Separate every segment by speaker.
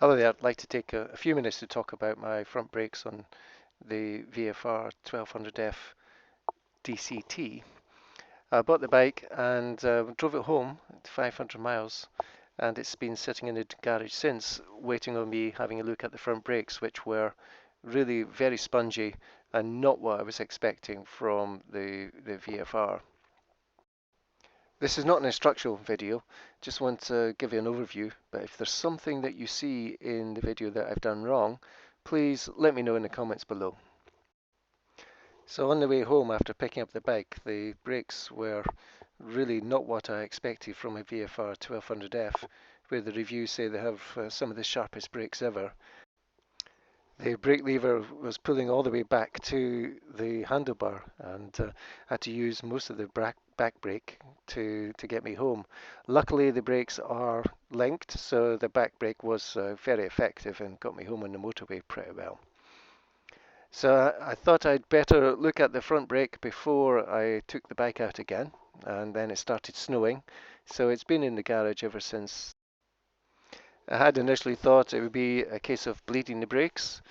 Speaker 1: Hello there, I'd like to take a few minutes to talk about my front brakes on the VFR1200F DCT. I bought the bike and drove it home, 500 miles, and it's been sitting in the garage since, waiting on me having a look at the front brakes, which were really very spongy and not what I was expecting from the VFR. This is not an instructional video, just want to give you an overview, but if there's something that you see in the video that I've done wrong, please let me know in the comments below. So on the way home after picking up the bike, the brakes were really not what I expected from a VFR 1200F, where the reviews say they have some of the sharpest brakes ever. The brake lever was pulling all the way back to the handlebar, and had to use most of the back brake to get me home. Luckily the brakes are linked, so the back brake was very effective and got me home on the motorway pretty well. So I thought I'd better look at the front brake before I took the bike out again, and then it started snowing, so it's been in the garage ever since. I had initially thought it would be a case of bleeding the brakes,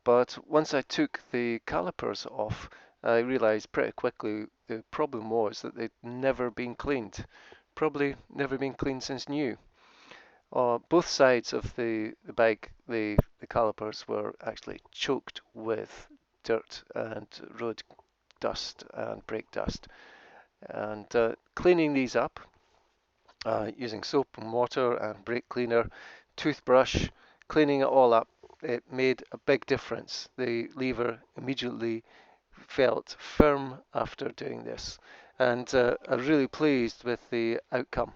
Speaker 1: but once I took the calipers off, I realized pretty quickly the problem was that they'd never been cleaned. Probably never been cleaned since new. Both sides of the bike, the calipers were actually choked with dirt and road dust and brake dust. And cleaning these up using soap and water and brake cleaner, toothbrush, cleaning it all up, it made a big difference. The lever immediately felt firm after doing this, and I'm really pleased with the outcome.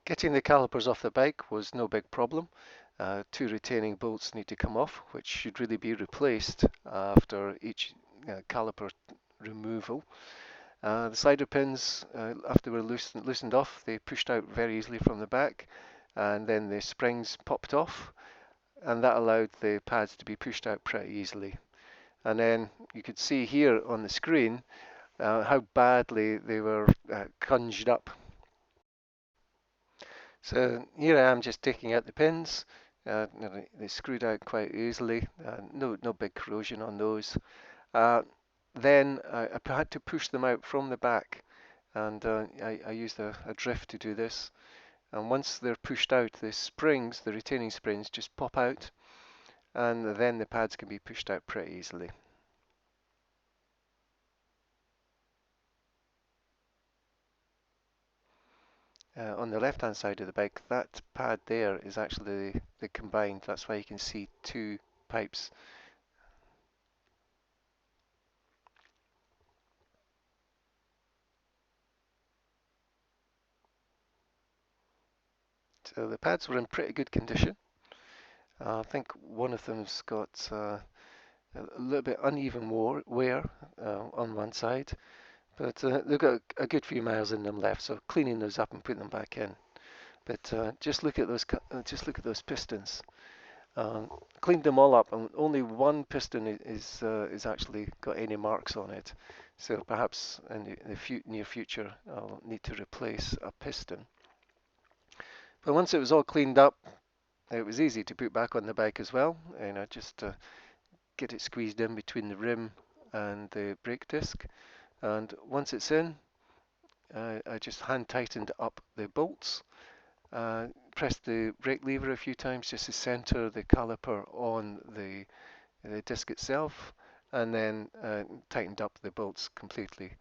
Speaker 1: Getting the calipers off the bike was no big problem. Two retaining bolts need to come off, which should really be replaced after each caliper removal. The slider pins, after they were loosened off, they pushed out very easily from the back, and then the springs popped off, and that allowed the pads to be pushed out pretty easily. And then you could see here on the screen how badly they were cunged up. So here I am just taking out the pins. They screwed out quite easily. No big corrosion on those. Then I had to push them out from the back, and I used a drift to do this. And once they're pushed out, the springs, the retaining springs, just pop out, and then the pads can be pushed out pretty easily. On the left hand side of the bike, that pad there is actually the combined, that's why you can see two pipes. So the pads were in pretty good condition. I think one of them's got a little bit uneven wear on one side, but they've got a good few miles in them left, so cleaning those up and putting them back in. But just look at those pistons. Cleaned them all up, and only one piston is actually got any marks on it. So perhaps in the near future, I'll need to replace a piston. But once it was all cleaned up, it was easy to put back on the bike as well. Just get it squeezed in between the rim and the brake disc. And once it's in, I just hand tightened up the bolts. Pressed the brake lever a few times just to center the caliper on the disc itself, and then tightened up the bolts completely.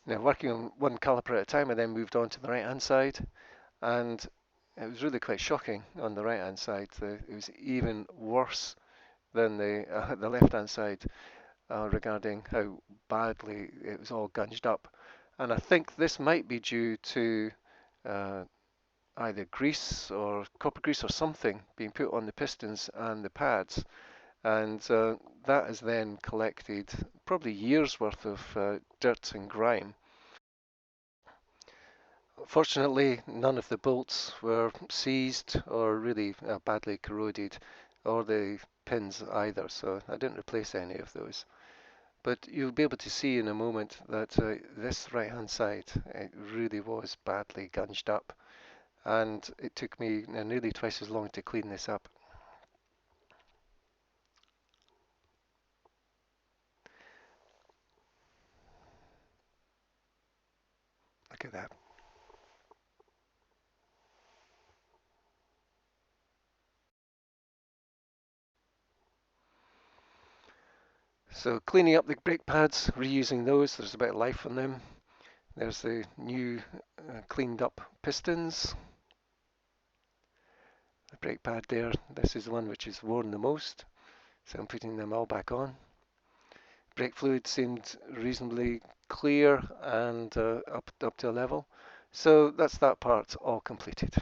Speaker 1: Now, working on one caliper at a time, I then moved on to the right hand side, and it was really quite shocking on the right hand side. It was even worse than the left hand side regarding how badly it was all gunged up. And I think this might be due to either grease or copper grease or something being put on the pistons and the pads, and that has then collected probably years worth of dirt and grime. Fortunately, none of the bolts were seized or really badly corroded, or the pins either, so I didn't replace any of those. But you'll be able to see in a moment that this right hand side, it really was badly gunged up, and it took me nearly twice as long to clean this up. Look at that. So cleaning up the brake pads, reusing those, there's a bit of life on them. There's the new cleaned up pistons. The brake pad there, this is the one which is worn the most, so I'm putting them all back on. Brake fluid seemed reasonably clear and up to a level. So that's that part all completed.